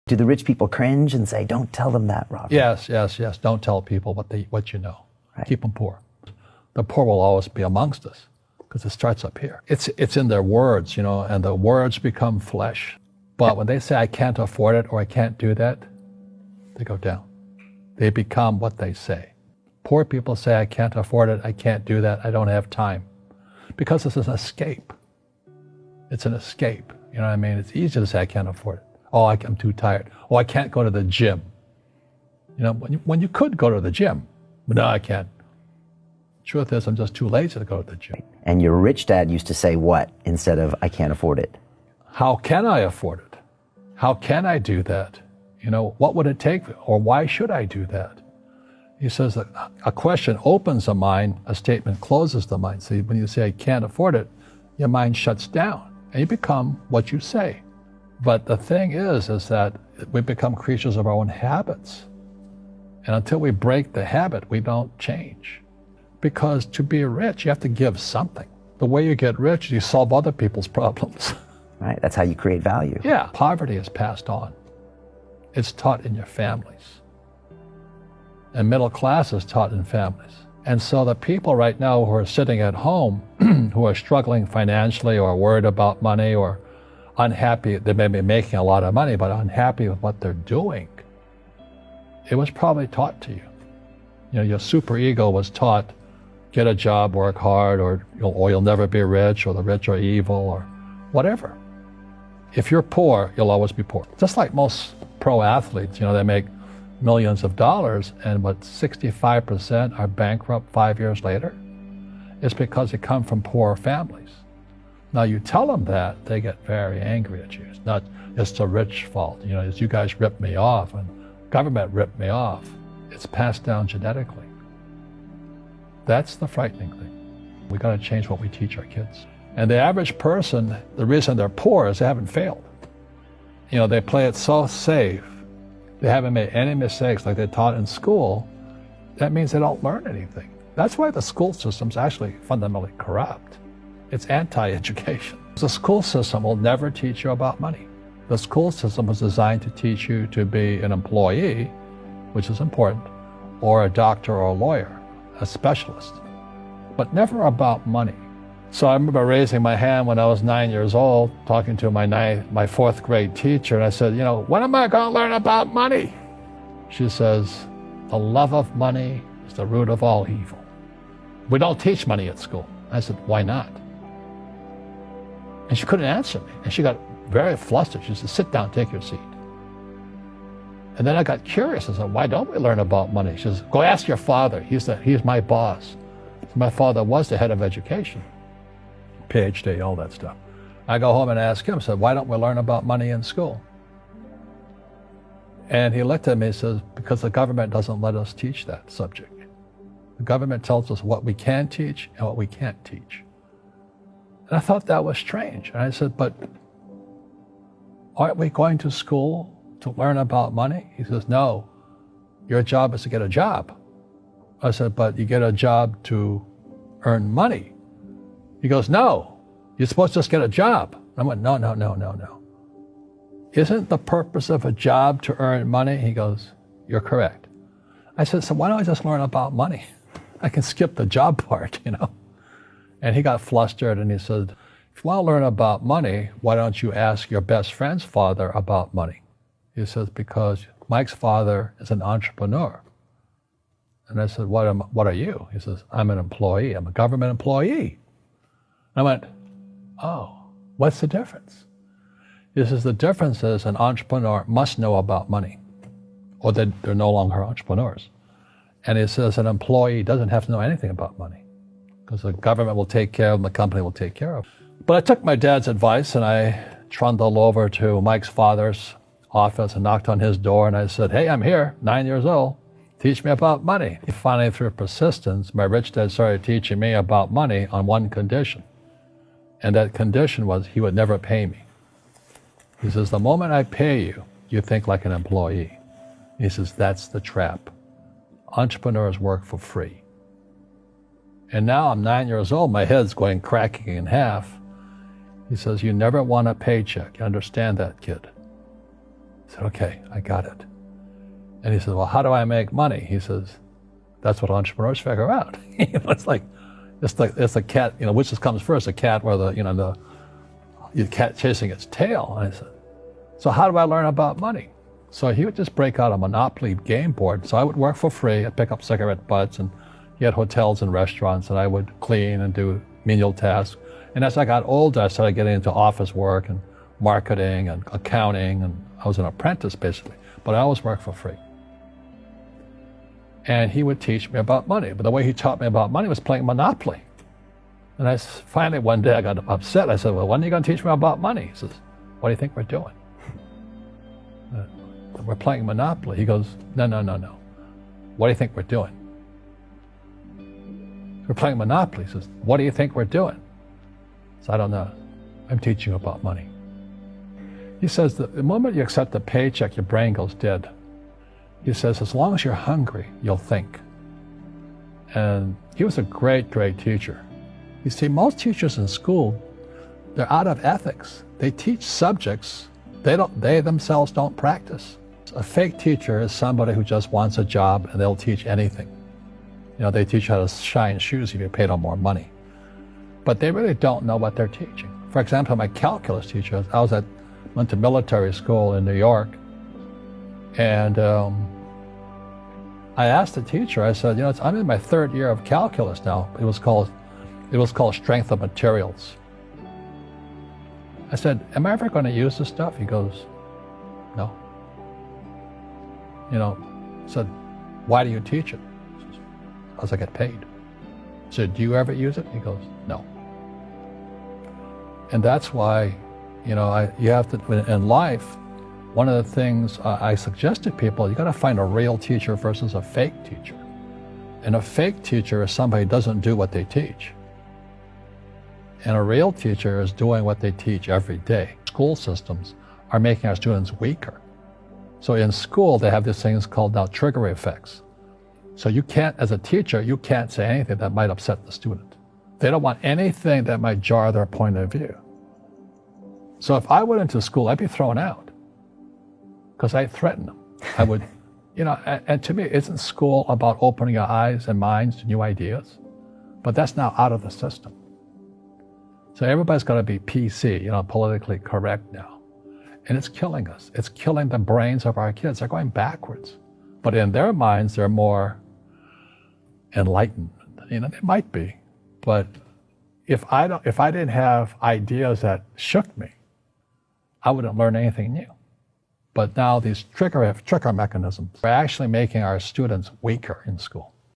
Do the rich people cringe and say, don't tell them that, Robert? Yes. Don't tell people what you know. Right. Keep them poor. The poor will always be amongst us because it starts up here. It's in their words, and the words become flesh. But when they say, I can't afford it or I can't do that, they go down. They become what they say. Poor people say, I can't afford it, I can't do that, I don't have time. Because it's an escape. It's an escape. You know what I mean? It's easy to say, I can't afford it. Oh, I'm too tired. Oh, I can't go to the gym. When you could go to the gym, but no, I can't. Truth is, I'm just too lazy to go to the gym. And your rich dad used to say what instead of, I can't afford it? How can I afford it? How can I do that? What would it take, or why should I do that? He says that a question opens the mind, a statement closes the mind. See, when you say, I can't afford it, your mind shuts down, and you become what you say. But the thing is that we become creatures of our own habits. And until we break the habit, we don't change. Because to be rich, you have to give something. The way you get rich, you solve other people's problems. Right, that's how you create value. Yeah, poverty is passed on. It's taught in your families. And middle class is taught in families. And so the people right now who are sitting at home, who are struggling financially or worried about money or unhappy, they may be making a lot of money, but unhappy with what they're doing, it was probably taught to you. Your superego was taught, get a job, work hard, or you'll never be rich, or the rich are evil, or whatever. If you're poor, you'll always be poor. Just like most pro athletes, they make millions of dollars, and 65% are bankrupt 5 years later. It's because they come from poor families. Now you tell them that, they get very angry at you. It's not, it's the rich fault. It's you guys ripped me off, and government ripped me off. It's passed down genetically. That's the frightening thing. We got to change what we teach our kids. And the average person, the reason they're poor is they haven't failed. They play it so safe. They haven't made any mistakes like they're taught in school. That means they don't learn anything. That's why the school system's actually fundamentally corrupt. It's anti-education. The school system will never teach you about money. The school system was designed to teach you to be an employee, which is important, or a doctor or a lawyer, a specialist, but never about money. So I remember raising my hand when I was 9 years old, talking to my fourth grade teacher, and I said, when am I going to learn about money? She says, the love of money is the root of all evil. We don't teach money at school. I said, why not? And she couldn't answer me, and she got very flustered. She said, sit down, take your seat. And then I got curious. I said, why don't we learn about money? She says, go ask your father. He's my boss. So my father was the head of education. PhD, all that stuff. I go home and ask him, I said, why don't we learn about money in school? And he looked at me and says, because the government doesn't let us teach that subject. The government tells us what we can teach and what we can't teach. And I thought that was strange. And I said, but aren't we going to school to learn about money? He says, no, your job is to get a job. I said, but you get a job to earn money. He goes, no, you're supposed to just get a job. I went, no. Isn't the purpose of a job to earn money? He goes, you're correct. I said, so why don't I just learn about money? I can skip the job part, And he got flustered and he said, if you want to learn about money, why don't you ask your best friend's father about money? He says, because Mike's father is an entrepreneur. And I said, what are you? He says, I'm an employee. I'm a government employee. I went, oh, what's the difference? He says, the difference is an entrepreneur must know about money, or they're no longer entrepreneurs. And he says an employee doesn't have to know anything about money, because the government will take care of them, the company will take care of them. But I took my dad's advice, and I trundled over to Mike's father's office and knocked on his door, and I said, hey, I'm here, 9 years old. Teach me about money. Finally, through persistence, my rich dad started teaching me about money on one condition. And that condition was he would never pay me. He says, the moment I pay you, you think like an employee. He says, that's the trap. Entrepreneurs work for free. And now I'm 9 years old, my head's going cracking in half. He says, you never want a paycheck. You understand that, kid? I said, okay, I got it. And he says, well, how do I make money? He says, that's what entrepreneurs figure out. It's like a cat, which comes first, a cat or the cat chasing its tail. And I said, so how do I learn about money? So he would just break out a Monopoly game board. So I would work for free. I'd pick up cigarette butts, and he had hotels and restaurants, and I would clean and do menial tasks. And as I got older, I started getting into office work and marketing and accounting, and I was an apprentice basically, but I always worked for free. And he would teach me about money, but the way he taught me about money was playing Monopoly. And finally one day I got upset. I said, well, when are you going to teach me about money? He says, what do you think we're doing? We're playing Monopoly. He goes, no. What do you think we're doing? We're playing Monopoly. He says, what do you think we're doing? So I don't know. I'm teaching you about money. He says that the moment you accept a paycheck, your brain goes dead. He says, as long as you're hungry, you'll think. And he was a great, great teacher. You see, most teachers in school, they're out of ethics. They teach subjects they themselves don't practice. A fake teacher is somebody who just wants a job and they'll teach anything. They teach how to shine shoes if you pay them more money. But they really don't know what they're teaching. For example, my calculus teacher, went to military school in New York, and I asked the teacher, I said, I'm in my third year of calculus now. It was called strength of materials. I said, am I ever going to use this stuff? He goes, no. I said, why do you teach it? He says, because I get paid. I said, do you ever use it? He goes, no. And that's why, you have to, in life, one of the things I suggest to people, you got to find a real teacher versus a fake teacher. And a fake teacher is somebody who doesn't do what they teach. And a real teacher is doing what they teach every day. School systems are making our students weaker. So in school, they have these things called now trigger effects. So you can't, as a teacher, you can't say anything that might upset the student. They don't want anything that might jar their point of view. So if I went into school, I'd be thrown out because I threatened them. I would, and to me, isn't school about opening your eyes and minds to new ideas? But that's now out of the system. So everybody's got to be PC, politically correct now. And it's killing us. It's killing the brains of our kids. They're going backwards. But in their minds, they're more enlightened. They might be. But if I didn't have ideas that shook me, I wouldn't learn anything new. But now these trigger mechanisms are actually making our students weaker in school.